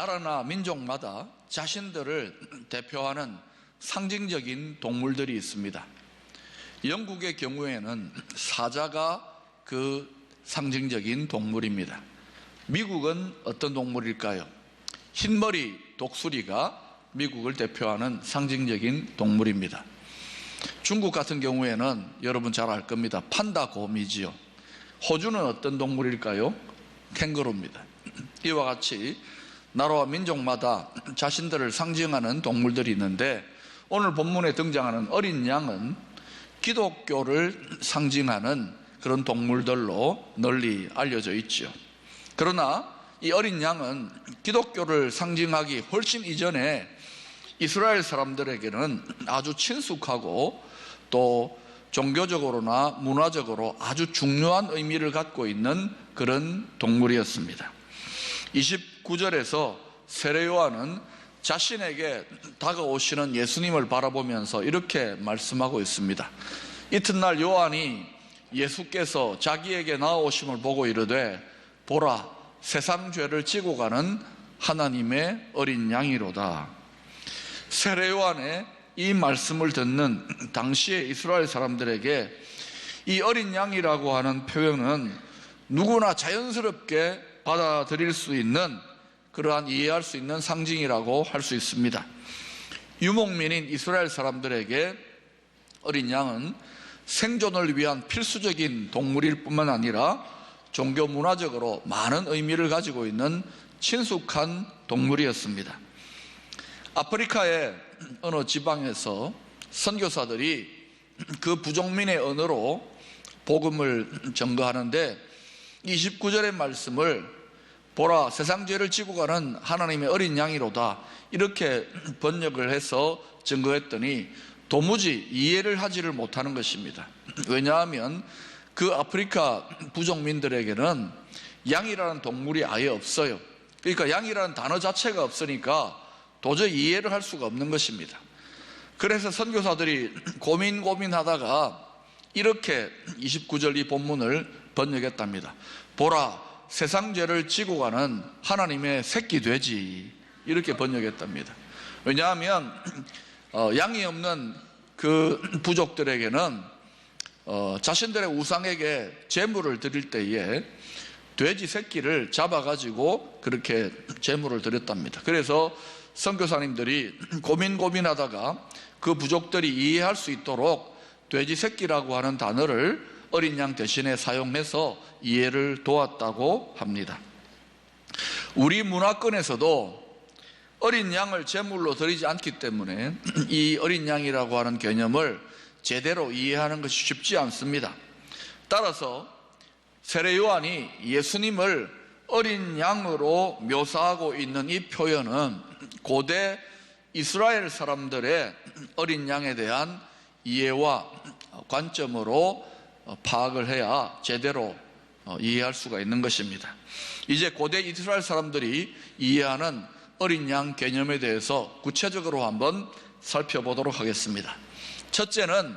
나라나 민족마다 자신들을 대표하는 상징적인 동물들이 있습니다. 영국의 경우에는 사자가 그 상징적인 동물입니다. 미국은 어떤 동물일까요? 흰머리 독수리가 미국을 대표하는 상징적인 동물입니다. 중국 같은 경우에는 여러분 잘 알 겁니다. 판다 곰이지요. 호주는 어떤 동물일까요? 캥거루입니다. 이와 같이 나라와 민족마다 자신들을 상징하는 동물들이 있는데, 오늘 본문에 등장하는 어린 양은 기독교를 상징하는 그런 동물들로 널리 알려져 있죠. 그러나 이 어린 양은 기독교를 상징하기 훨씬 이전에 이스라엘 사람들에게는 아주 친숙하고 또 종교적으로나 문화적으로 아주 중요한 의미를 갖고 있는 그런 동물이었습니다. 29절에서 세례 요한은 자신에게 다가오시는 예수님을 바라보면서 이렇게 말씀하고 있습니다. 이튿날 요한이 예수께서 자기에게 나아오심을 보고 이르되 보라, 세상 죄를 지고 가는 하나님의 어린 양이로다. 세례 요한의 이 말씀을 듣는 당시의 이스라엘 사람들에게 이 어린 양이라고 하는 표현은 누구나 자연스럽게 받아들일 수 있는, 그러한 이해할 수 있는 상징이라고 할 수 있습니다. 유목민인 이스라엘 사람들에게 어린 양은 생존을 위한 필수적인 동물일 뿐만 아니라 종교 문화적으로 많은 의미를 가지고 있는 친숙한 동물이었습니다. 아프리카의 어느 지방에서 선교사들이 그 부족민의 언어로 복음을 전거하는데 29절의 말씀을 보라, 세상 죄를 지고 가는 하나님의 어린 양이로다, 이렇게 번역을 해서 전거했더니 도무지 이해를 하지를 못하는 것입니다. 왜냐하면 그 아프리카 부족민들에게는 양이라는 동물이 아예 없어요. 그러니까 양이라는 단어 자체가 없으니까 도저히 이해를 할 수가 없는 것입니다. 그래서 선교사들이 고민하다가 이렇게 29절 이 본문을 번역했답니다. 보라, 세상 죄를 지고 가는 하나님의 새끼 돼지, 이렇게 번역했답니다. 왜냐하면 양이 없는 그 부족들에게는 자신들의 우상에게 제물을 드릴 때에 돼지 새끼를 잡아가지고 그렇게 제물을 드렸답니다. 그래서 선교사님들이 고민하다가 그 부족들이 이해할 수 있도록 돼지 새끼라고 하는 단어를 어린 양 대신에 사용해서 이해를 도왔다고 합니다. 우리 문화권에서도 어린 양을 제물로 드리지 않기 때문에 이 어린 양이라고 하는 개념을 제대로 이해하는 것이 쉽지 않습니다. 따라서 세례 요한이 예수님을 어린 양으로 묘사하고 있는 이 표현은 고대 이스라엘 사람들의 어린 양에 대한 이해와 관점으로 파악을 해야 제대로 이해할 수가 있는 것입니다. 이제 고대 이스라엘 사람들이 이해하는 어린 양 개념에 대해서 구체적으로 한번 살펴보도록 하겠습니다. 첫째는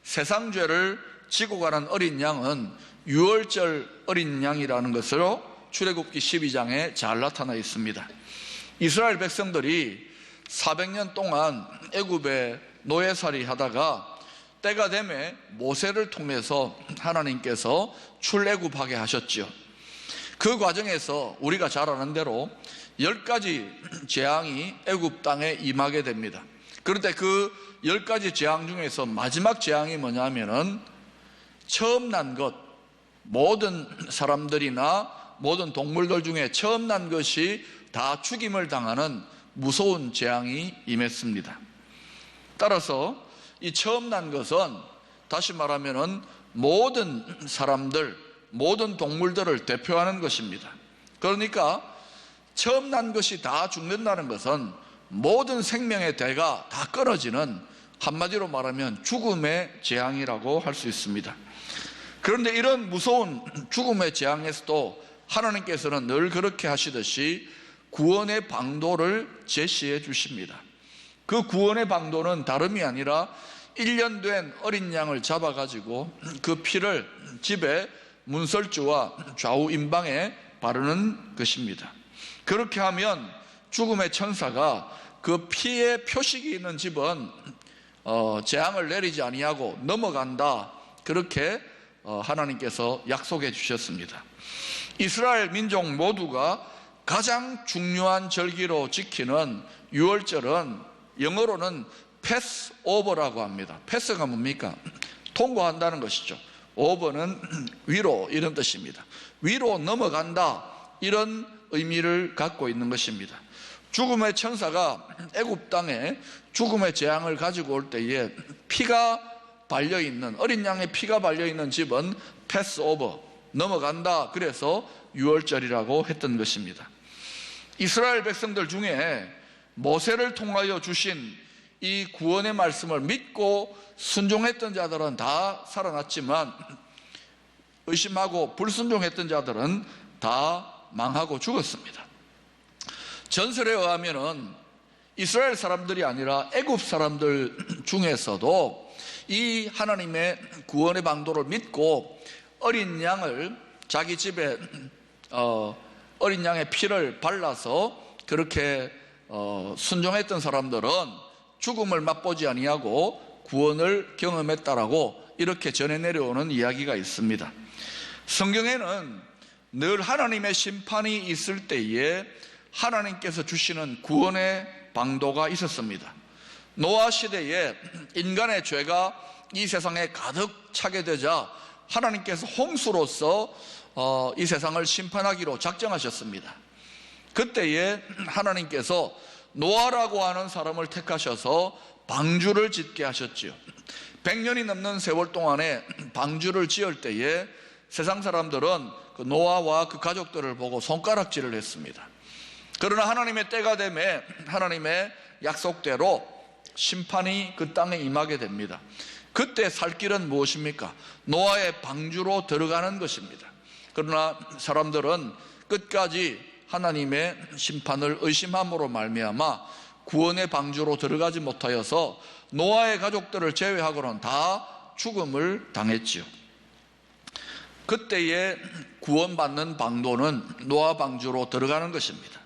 세상 죄를 지고 가는 어린 양은 유월절 어린 양이라는 것으로 출애굽기 12장에 잘 나타나 있습니다. 이스라엘 백성들이 400년 동안 애굽에 노예살이 하다가 때가 되매 모세를 통해서 하나님께서 출애굽하게 하셨죠. 그 과정에서 우리가 잘 아는 대로 10가지 재앙이 애굽 땅에 임하게 됩니다. 그런데 그 10가지 재앙 중에서 마지막 재앙이 뭐냐면은 처음 난 것, 모든 사람들이나 모든 동물들 중에 처음 난 것이 다 죽임을 당하는 무서운 재앙이 임했습니다. 따라서 이 처음 난 것은 다시 말하면은 모든 사람들, 모든 동물들을 대표하는 것입니다. 그러니까 처음 난 것이 다 죽는다는 것은 모든 생명의 대가 다 끊어지는, 한마디로 말하면 죽음의 재앙이라고 할 수 있습니다. 그런데 이런 무서운 죽음의 재앙에서도 하나님께서는 늘 그렇게 하시듯이 구원의 방도를 제시해 주십니다. 그 구원의 방도는 다름이 아니라 1년 된 어린 양을 잡아가지고 그 피를 집에 문설주와 좌우 임방에 바르는 것입니다. 그렇게 하면 죽음의 천사가 그 피의 표식이 있는 집은 재앙을 내리지 아니하고 넘어간다, 그렇게 하나님께서 약속해 주셨습니다. 이스라엘 민족 모두가 가장 중요한 절기로 지키는 유월절은 영어로는 패스오버라고 합니다. 패스가 뭡니까? 통과한다는 것이죠. 오버는 위로, 이런 뜻입니다. 위로 넘어간다, 이런 의미를 갖고 있는 것입니다. 죽음의 천사가 애굽 땅에 죽음의 재앙을 가지고 올 때에 피가 발려있는, 어린 양의 피가 발려있는 집은 패스오버, 넘어간다, 그래서 유월절이라고 했던 것입니다. 이스라엘 백성들 중에 모세를 통하여 주신 이 구원의 말씀을 믿고 순종했던 자들은 다 살아났지만 의심하고 불순종했던 자들은 다 망하고 죽었습니다. 전설에 의하면은 이스라엘 사람들이 아니라 애굽 사람들 중에서도 이 하나님의 구원의 방도를 믿고 어린 양을 자기 집에 어린 양의 피를 발라서 그렇게 순종했던 사람들은 죽음을 맛보지 아니하고 구원을 경험했다라고 이렇게 전해 내려오는 이야기가 있습니다. 성경에는 늘 하나님의 심판이 있을 때에 하나님께서 주시는 구원의 방도가 있었습니다. 노아 시대에 인간의 죄가 이 세상에 가득 차게 되자 하나님께서 홍수로서 이 세상을 심판하기로 작정하셨습니다. 그때에 하나님께서 노아라고 하는 사람을 택하셔서 방주를 짓게 하셨지요. 100년이 넘는 세월 동안에 방주를 지을 때에 세상 사람들은 그 노아와 그 가족들을 보고 손가락질을 했습니다. 그러나 하나님의 때가 되매 하나님의 약속대로 심판이 그 땅에 임하게 됩니다. 그때 살 길은 무엇입니까? 노아의 방주로 들어가는 것입니다. 그러나 사람들은 끝까지 하나님의 심판을 의심함으로 말미암아 구원의 방주로 들어가지 못하여서 노아의 가족들을 제외하고는 다 죽음을 당했지요. 그때의 구원받는 방도는 노아 방주로 들어가는 것입니다.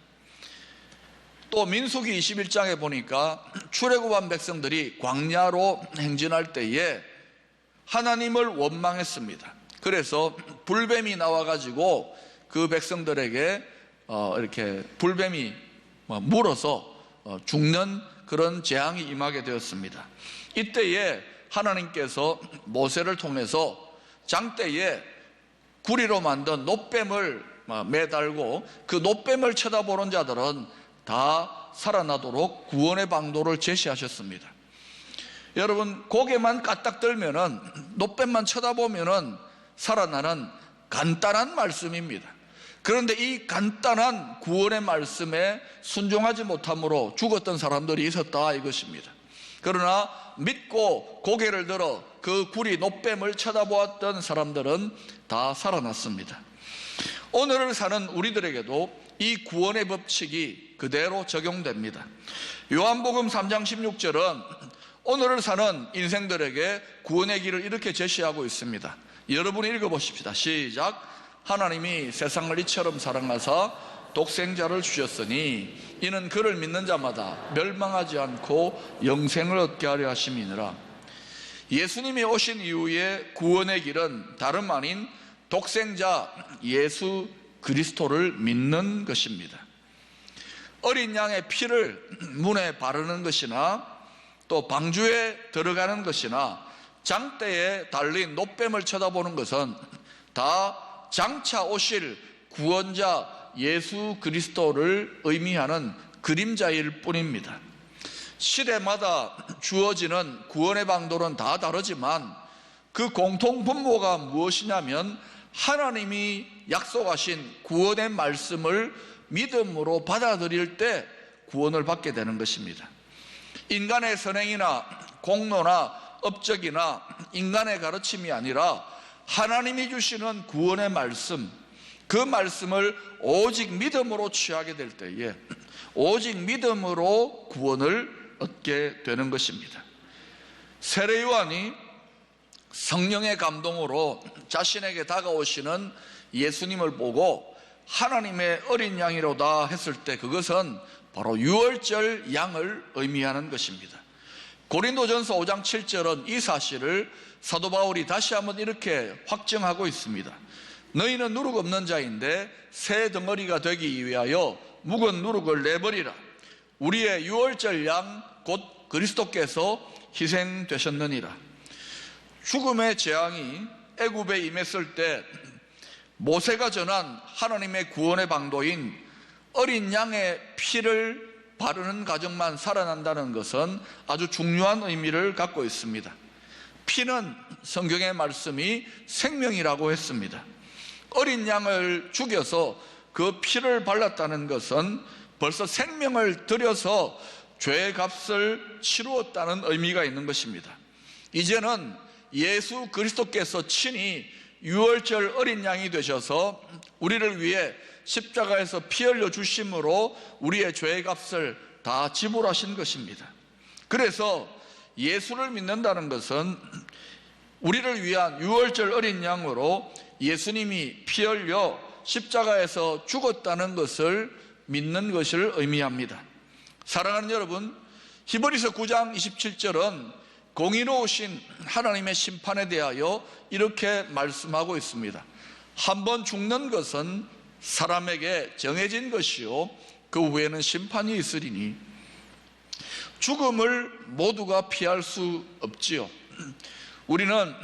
또 민수기 21장에 보니까 출애굽한 백성들이 광야로 행진할 때에 하나님을 원망했습니다. 그래서 불뱀이 나와가지고 그 백성들에게 이렇게 불뱀이 물어서 죽는 그런 재앙이 임하게 되었습니다. 이때에 하나님께서 모세를 통해서 장대에 구리로 만든 놋뱀을 매달고 그 놋뱀을 쳐다보는 자들은 다 살아나도록 구원의 방도를 제시하셨습니다. 여러분, 고개만 까딱 들면은, 놋뱀만 쳐다보면은 살아나는 간단한 말씀입니다. 그런데 이 간단한 구원의 말씀에 순종하지 못함으로 죽었던 사람들이 있었다, 이것입니다. 그러나 믿고 고개를 들어 그 구리 놋뱀을 쳐다보았던 사람들은 다 살아났습니다. 오늘을 사는 우리들에게도 이 구원의 법칙이 그대로 적용됩니다. 요한복음 3장 16절은 오늘을 사는 인생들에게 구원의 길을 이렇게 제시하고 있습니다. 여러분이 읽어보십시다. 시작. 하나님이 세상을 이처럼 사랑하사 독생자를 주셨으니 이는 그를 믿는 자마다 멸망하지 않고 영생을 얻게 하려 하심이니라. 예수님이 오신 이후에 구원의 길은 다름 아닌 독생자 예수 그리스도를 믿는 것입니다. 어린 양의 피를 문에 바르는 것이나 또 방주에 들어가는 것이나 장대에 달린 놋뱀을 쳐다보는 것은 다 장차 오실 구원자 예수 그리스도를 의미하는 그림자일 뿐입니다. 시대마다 주어지는 구원의 방도는 다 다르지만 그 공통 분모가 무엇이냐면 하나님이 약속하신 구원의 말씀을 믿음으로 받아들일 때 구원을 받게 되는 것입니다. 인간의 선행이나 공로나 업적이나 인간의 가르침이 아니라 하나님이 주시는 구원의 말씀, 그 말씀을 오직 믿음으로 취하게 될 때에 오직 믿음으로 구원을 얻게 되는 것입니다. 세례 요한이 성령의 감동으로 자신에게 다가오시는 예수님을 보고 하나님의 어린 양이로다 했을 때 그것은 바로 유월절 양을 의미하는 것입니다. 고린도전서 5장 7절은 이 사실을 사도 바울이 다시 한번 이렇게 확정하고 있습니다. 너희는 누룩 없는 자인데 새 덩어리가 되기 위하여 묵은 누룩을 내버리라. 우리의 유월절 양 곧 그리스도께서 희생되셨느니라. 죽음의 재앙이 애굽에 임했을 때 모세가 전한 하나님의 구원의 방도인 어린 양의 피를 바르는 가정만 살아난다는 것은 아주 중요한 의미를 갖고 있습니다. 피는 성경의 말씀이 생명이라고 했습니다. 어린 양을 죽여서 그 피를 발랐다는 것은 벌써 생명을 들여서 죄의 값을 치루었다는 의미가 있는 것입니다. 이제는 예수 그리스도께서 친히 유월절 어린 양이 되셔서 우리를 위해 십자가에서 피 흘려 주심으로 우리의 죄의 값을 다 지불하신 것입니다. 그래서 예수를 믿는다는 것은 우리를 위한 유월절 어린 양으로 예수님이 피 흘려 십자가에서 죽었다는 것을 믿는 것을 의미합니다. 사랑하는 여러분, 히브리서 9장 27절은 공의로우신 하나님의 심판에 대하여 이렇게 말씀하고 있습니다. 한번 죽는 것은 사람에게 정해진 것이요 그 후에는 심판이 있으리니 죽음을 모두가 피할 수 없지요. 우리는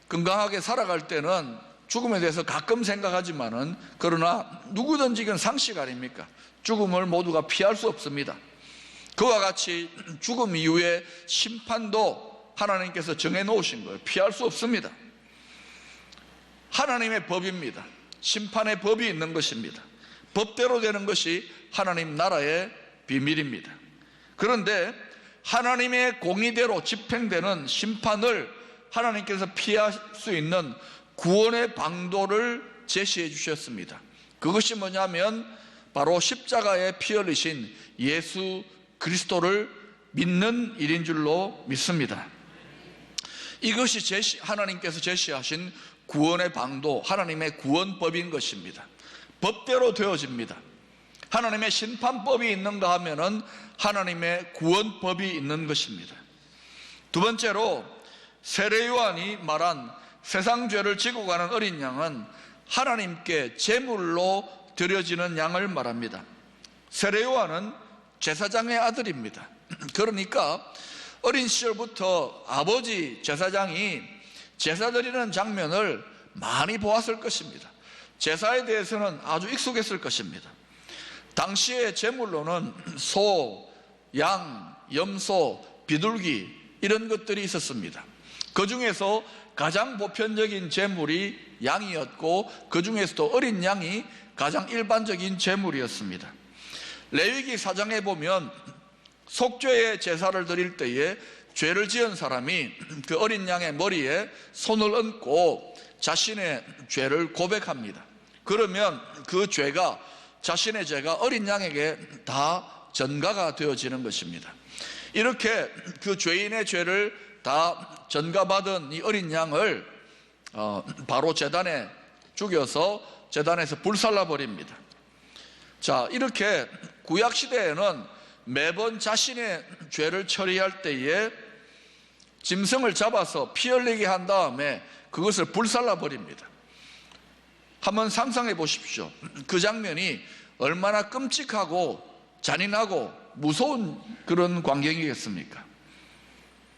건강하게 살아갈 때는 죽음에 대해서 가끔 생각하지만은 그러나 누구든지 이건 상식 아닙니까? 죽음을 모두가 피할 수 없습니다. 그와 같이 죽음 이후에 심판도 하나님께서 정해놓으신 거예요. 피할 수 없습니다. 하나님의 법입니다. 심판의 법이 있는 것입니다. 법대로 되는 것이 하나님 나라의 비밀입니다. 그런데 하나님의 공의대로 집행되는 심판을 하나님께서 피할 수 있는 구원의 방도를 제시해 주셨습니다. 그것이 뭐냐면 바로 십자가에 피 흘리신 예수 그리스도를 믿는 일인 줄로 믿습니다. 이것이 하나님께서 제시하신 구원의 방도, 하나님의 구원법인 것입니다. 법대로 되어집니다. 하나님의 심판법이 있는가 하면은 하나님의 구원법이 있는 것입니다. 두 번째로 세례요한이 말한 세상 죄를 지고 가는 어린 양은 하나님께 제물로 드려지는 양을 말합니다. 세례요한은 제사장의 아들입니다. 그러니까 어린 시절부터 아버지 제사장이 제사 드리는 장면을 많이 보았을 것입니다. 제사에 대해서는 아주 익숙했을 것입니다. 당시의 제물로는 소, 양, 염소, 비둘기 이런 것들이 있었습니다. 그 중에서 가장 보편적인 제물이 양이었고 그 중에서도 어린 양이 가장 일반적인 제물이었습니다. 레위기 4장에 보면 속죄의 제사를 드릴 때에 죄를 지은 사람이 그 어린 양의 머리에 손을 얹고 자신의 죄를 고백합니다. 그러면 그 죄가, 자신의 죄가 어린 양에게 다 전가가 되어지는 것입니다. 이렇게 그 죄인의 죄를 다 전가받은 이 어린 양을 바로 제단에 죽여서 제단에서 불살라 버립니다. 자, 이렇게 구약시대에는 매번 자신의 죄를 처리할 때에 짐승을 잡아서 피 흘리게 한 다음에 그것을 불살라 버립니다. 한번 상상해 보십시오. 그 장면이 얼마나 끔찍하고 잔인하고 무서운 그런 광경이겠습니까?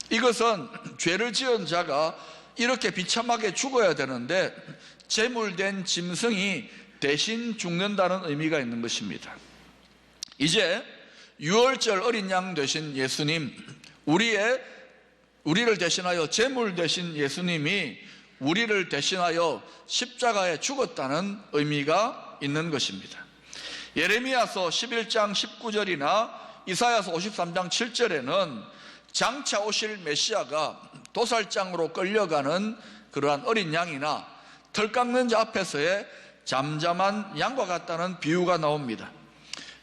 이것은 죄를 지은 자가 이렇게 비참하게 죽어야 되는데 제물된 짐승이 대신 죽는다는 의미가 있는 것입니다. 이제 유월절 어린 양 되신 예수님, 우리를 대신하여 제물 되신 예수님이 우리를 대신하여 십자가에 죽었다는 의미가 있는 것입니다. 예레미야서 11장 19절이나 이사야서 53장 7절에는 장차 오실 메시아가 도살장으로 끌려가는 그러한 어린 양이나 털 깎는 자 앞에서의 잠잠한 양과 같다는 비유가 나옵니다.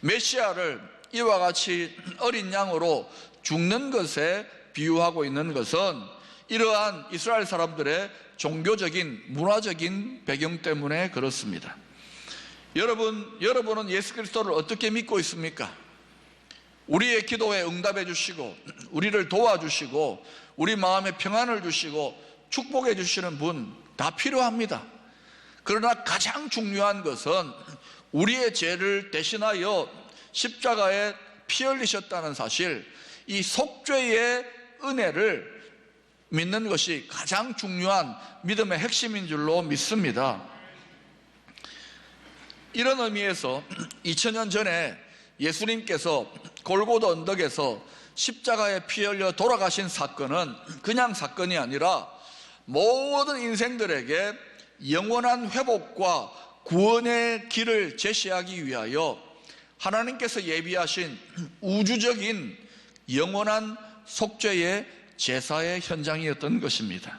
메시아를 이와 같이 어린 양으로 죽는 것에 비유하고 있는 것은 이러한 이스라엘 사람들의 종교적인 문화적인 배경 때문에 그렇습니다. 여러분은 예수 그리스도를 어떻게 믿고 있습니까? 우리의 기도에 응답해 주시고 우리를 도와주시고 우리 마음에 평안을 주시고 축복해 주시는 분 다 필요합니다. 그러나 가장 중요한 것은 우리의 죄를 대신하여 십자가에 피 흘리셨다는 사실, 이 속죄의 은혜를 믿는 것이 가장 중요한 믿음의 핵심인 줄로 믿습니다. 이런 의미에서 2000년 전에 예수님께서 골고다 언덕에서 십자가에 피 흘려 돌아가신 사건은 그냥 사건이 아니라 모든 인생들에게 영원한 회복과 구원의 길을 제시하기 위하여 하나님께서 예비하신 우주적인 영원한 속죄의 제사의 현장이었던 것입니다.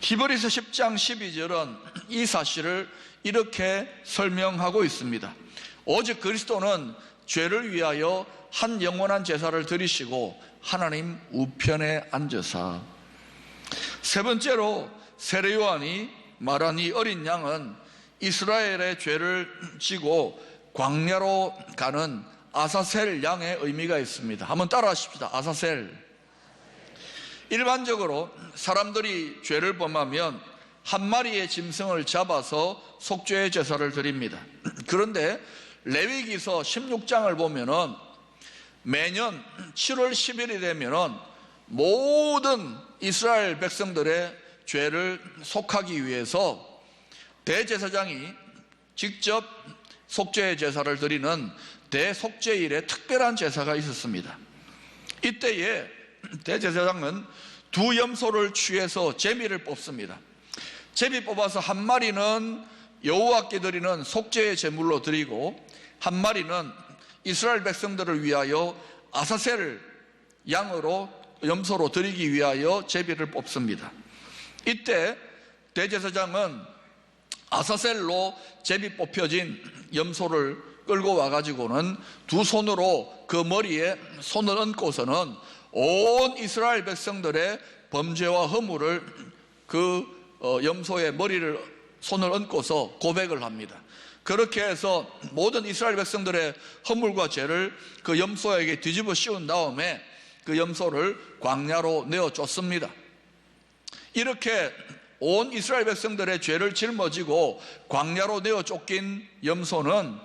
히브리서 10장 12절은 이 사실을 이렇게 설명하고 있습니다. 오직 그리스도는 죄를 위하여 한 영원한 제사를 드리시고 하나님 우편에 앉으사. 세 번째로 세례 요한이 말한 이 어린 양은 이스라엘의 죄를 지고 광야로 가는 아사셀 양의 의미가 있습니다. 한번 따라하십시다. 아사셀. 일반적으로 사람들이 죄를 범하면 한 마리의 짐승을 잡아서 속죄의 제사를 드립니다. 그런데 레위기서 16장을 보면은 매년 7월 10일이 되면은 모든 이스라엘 백성들의 죄를 속하기 위해서 대제사장이 직접 속죄의 제사를 드리는 대속죄일에 특별한 제사가 있었습니다. 이때에 대제사장은 두 염소를 취해서 제비를 뽑습니다. 제비 뽑아서 한 마리는 여호와께 드리는 속죄의 제물로 드리고 한 마리는 이스라엘 백성들을 위하여 아사셀 양으로 염소로 드리기 위하여 제비를 뽑습니다. 이때 대제사장은 아사셀로 제비 뽑혀진 염소를 끌고 와가지고는 두 손으로 그 머리에 손을 얹고서는 온 이스라엘 백성들의 범죄와 허물을 그 염소의 머리를 손을 얹고서 고백을 합니다. 그렇게 해서 모든 이스라엘 백성들의 허물과 죄를 그 염소에게 뒤집어 씌운 다음에 그 염소를 광야로 내어 쫓습니다. 이렇게 온 이스라엘 백성들의 죄를 짊어지고 광야로 내어 쫓긴 염소는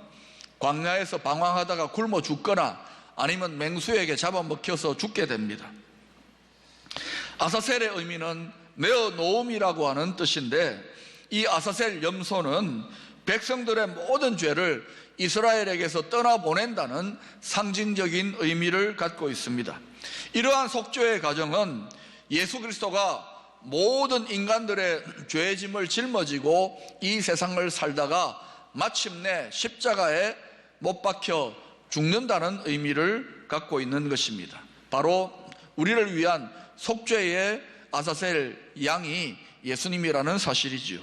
광야에서 방황하다가 굶어 죽거나 아니면 맹수에게 잡아먹혀서 죽게 됩니다. 아사셀의 의미는 내어 놓음이라고 하는 뜻인데, 이 아사셀 염소는 백성들의 모든 죄를 이스라엘에게서 떠나보낸다는 상징적인 의미를 갖고 있습니다. 이러한 속죄의 과정은 예수 그리스도가 모든 인간들의 죄의 짐을 짊어지고 이 세상을 살다가 마침내 십자가에 못 박혀 죽는다는 의미를 갖고 있는 것입니다. 바로 우리를 위한 속죄의 아사셀 양이 예수님이라는 사실이지요.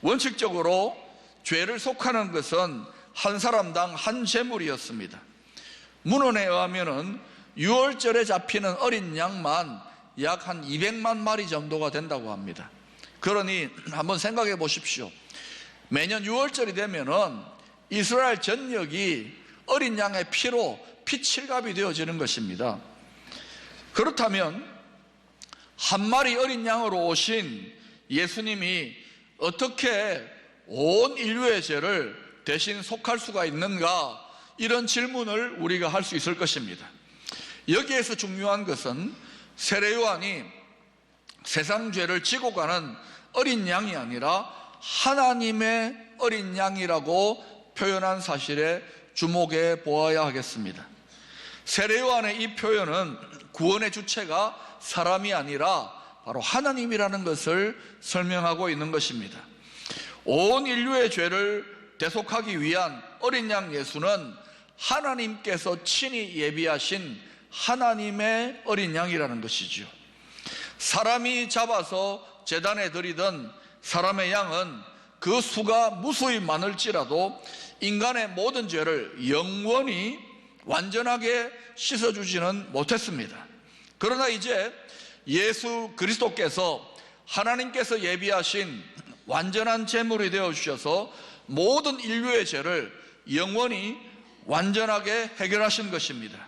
원칙적으로 죄를 속하는 것은 한 사람당 한 제물이었습니다. 문헌에 의하면은 6월절에 잡히는 어린 양만 약 한 200만 마리 정도가 된다고 합니다. 그러니 한번 생각해 보십시오. 매년 6월절이 되면은 이스라엘 전역이 어린 양의 피로 피칠갑이 되어지는 것입니다. 그렇다면 한 마리 어린 양으로 오신 예수님이 어떻게 온 인류의 죄를 대신 속할 수가 있는가, 이런 질문을 우리가 할 수 있을 것입니다. 여기에서 중요한 것은 세례 요한이 세상 죄를 지고 가는 어린 양이 아니라 하나님의 어린 양이라고 표현한 사실에 주목해 보아야 하겠습니다. 세례 요한의 이 표현은 구원의 주체가 사람이 아니라 바로 하나님이라는 것을 설명하고 있는 것입니다. 온 인류의 죄를 대속하기 위한 어린 양 예수는 하나님께서 친히 예비하신 하나님의 어린 양이라는 것이죠. 사람이 잡아서 제단에 드리던 사람의 양은 그 수가 무수히 많을지라도 인간의 모든 죄를 영원히 완전하게 씻어주지는 못했습니다. 그러나 이제 예수 그리스도께서 하나님께서 예비하신 완전한 제물이 되어주셔서 모든 인류의 죄를 영원히 완전하게 해결하신 것입니다.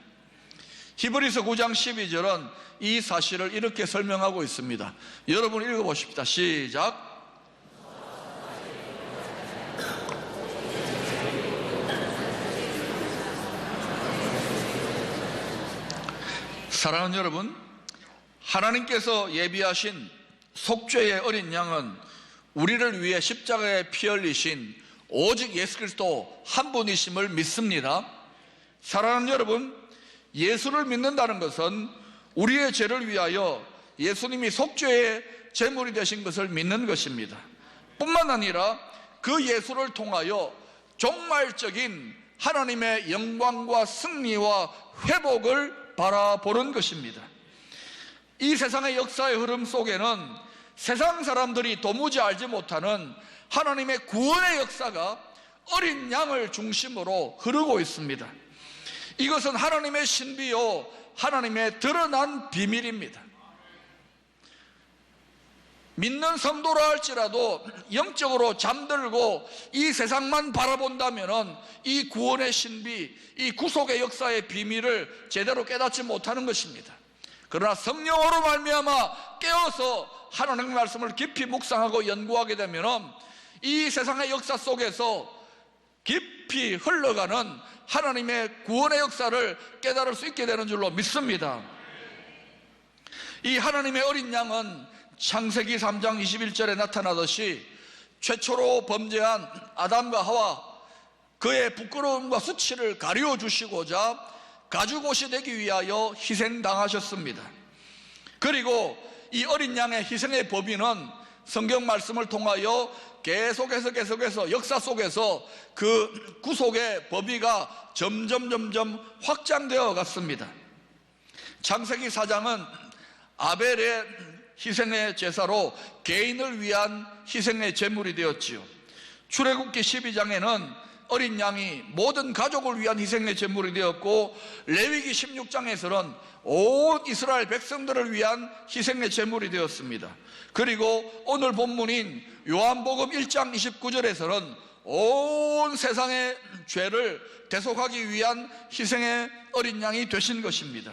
히브리서 9장 12절은 이 사실을 이렇게 설명하고 있습니다. 여러분 읽어보십시다. 시작. 사랑하는 여러분, 하나님께서 예비하신 속죄의 어린 양은 우리를 위해 십자가에 피 흘리신 오직 예수 그리스도 한 분이심을 믿습니다. 사랑하는 여러분, 예수를 믿는다는 것은 우리의 죄를 위하여 예수님이 속죄의 제물이 되신 것을 믿는 것입니다. 뿐만 아니라 그 예수를 통하여 종말적인 하나님의 영광과 승리와 회복을 바라보는 것입니다. 이 세상의 역사의 흐름 속에는 세상 사람들이 도무지 알지 못하는 하나님의 구원의 역사가 어린 양을 중심으로 흐르고 있습니다. 이것은 하나님의 신비요, 하나님의 드러난 비밀입니다. 믿는 성도라 할지라도 영적으로 잠들고 이 세상만 바라본다면 이 구원의 신비, 이 구속의 역사의 비밀을 제대로 깨닫지 못하는 것입니다. 그러나 성령으로 말미암아 깨어서 하나님의 말씀을 깊이 묵상하고 연구하게 되면 이 세상의 역사 속에서 깊이 흘러가는 하나님의 구원의 역사를 깨달을 수 있게 되는 줄로 믿습니다. 이 하나님의 어린 양은 창세기 3장 21절에 나타나듯이 최초로 범죄한 아담과 하와, 그의 부끄러움과 수치를 가리워 주시고자 가죽옷이 되기 위하여 희생당하셨습니다. 그리고 이 어린 양의 희생의 법의는 성경 말씀을 통하여 계속해서 역사 속에서 그 구속의 법의가 점점 확장되어 갔습니다. 창세기 4장은 아벨의 희생의 제사로 개인을 위한 희생의 제물이 되었지요. 출애굽기 12장에는 어린 양이 모든 가족을 위한 희생의 제물이 되었고, 레위기 16장에서는 온 이스라엘 백성들을 위한 희생의 제물이 되었습니다. 그리고 오늘 본문인 요한복음 1장 29절에서는 온 세상의 죄를 대속하기 위한 희생의 어린 양이 되신 것입니다.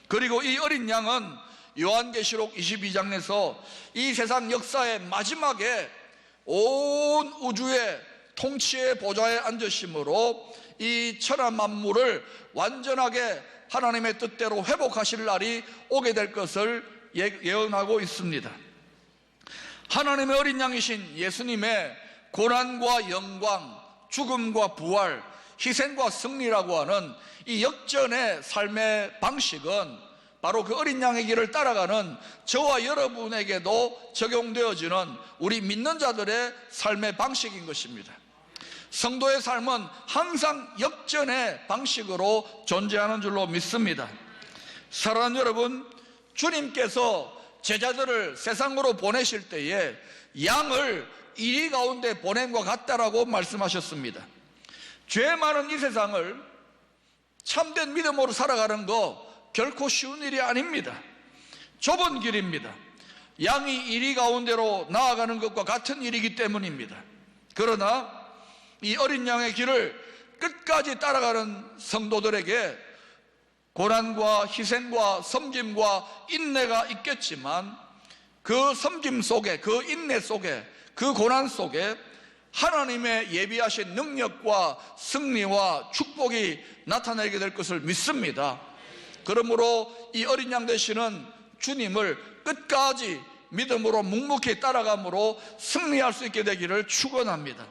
그리고 이 어린 양은 요한계시록 22장에서 이 세상 역사의 마지막에 온 우주의 통치의 보좌에 앉으심으로 이 천하 만물을 완전하게 하나님의 뜻대로 회복하실 날이 오게 될 것을 예언하고 있습니다. 하나님의 어린 양이신 예수님의 고난과 영광, 죽음과 부활, 희생과 승리라고 하는 이 역전의 삶의 방식은 바로 그 어린 양의 길을 따라가는 저와 여러분에게도 적용되어지는 우리 믿는 자들의 삶의 방식인 것입니다. 성도의 삶은 항상 역전의 방식으로 존재하는 줄로 믿습니다. 사랑하는 여러분, 주님께서 제자들을 세상으로 보내실 때에 양을 이리 가운데 보냄과 같다라고 말씀하셨습니다. 죄 많은 이 세상을 참된 믿음으로 살아가는 거 결코 쉬운 일이 아닙니다. 좁은 길입니다. 양이 이리 가운데로 나아가는 것과 같은 일이기 때문입니다. 그러나 이 어린 양의 길을 끝까지 따라가는 성도들에게 고난과 희생과 섬김과 인내가 있겠지만, 그 섬김 속에, 그 인내 속에, 그 고난 속에 하나님의 예비하신 능력과 승리와 축복이 나타나게 될 것을 믿습니다. 그러므로 이 어린 양 되시는 주님을 끝까지 믿음으로 묵묵히 따라감으로 승리할 수 있게 되기를 축원합니다.